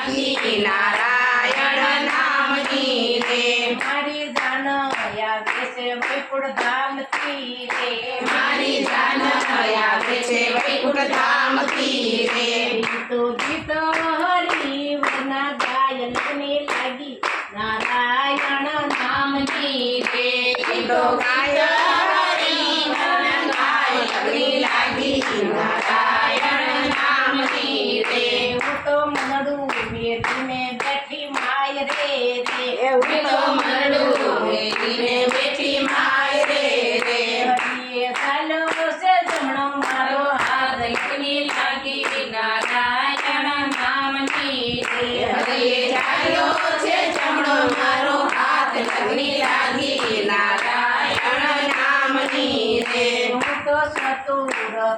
લાગી નારાયણ નામની રે મારી જાન આવે છે વૈકુંઠ ધામથી રે મારી જાન આવે છે વૈકુંઠ ધામથી રે ગીતો ગીતો હરિવના ગાય લગને લાગી નારાયણ નામની રે ગીતો ગાય હરિ મન ગાય લગની લાગી નારાયણ નામની રે હું તો મનડું વેરીને બેઠી માય રે રે હું તો મરડું વેરીને બેઠી માય રે રે હરિએ ચાલો છે જમણો મારો હાથ લગની લાગી નારાયણ નામની રે હરિએ ચાલ્યો છે જમણો મારો હાથ લગની લાગી નારાયણ નામની રે હું તો ચતુર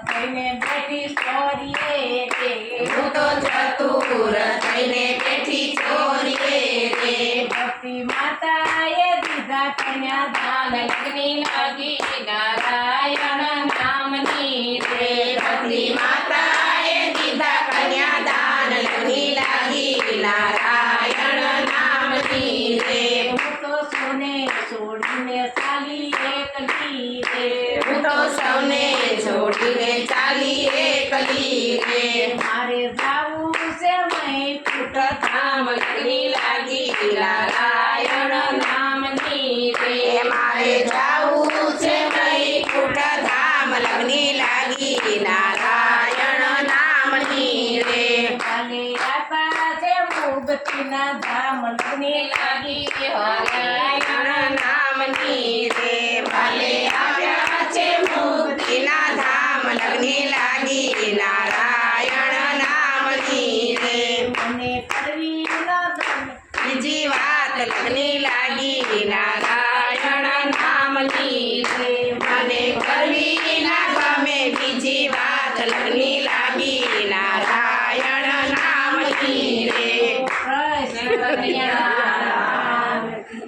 થઈને બેઠી સોરીએ રે હું તો ચતુર થઈને બેઠી ચોરીએ રે ભક્તિ માતાએ દીધા કન્યા દાન લગની લાગી નારાયણ નામની રે ભક્તિ માતાએ દીધા કન્યાદાન લગની લાગી નારાયણ નામની રે હું તો સોને છોડીને ચાલી એકલી રે હું તો સૌને છોડીને ચાલી એકલી રે મારે જાવું છે વૈકુંઠ ધામ લગની લાગી નારાયણ નામની રે મારે જાવું છે વૈકુંઠ ધામ લગની લાગી નારાયણ નામની રે કાલે આપા છે મુક્તિના ધામ લગની લાગી નારાયણ નામની રે ભલે આવ્યા છે મુક્તિના ધામ લગની લાગી નારાયણ નામની રે મને કરવી ન ગમે બીજી વાત લગની લાગી નારાયણ નામની રે મને કરવી ના ગમે બીજી વાત લગની લાગી નારાયણ નામની રે કૃષ્ણ કનૈયા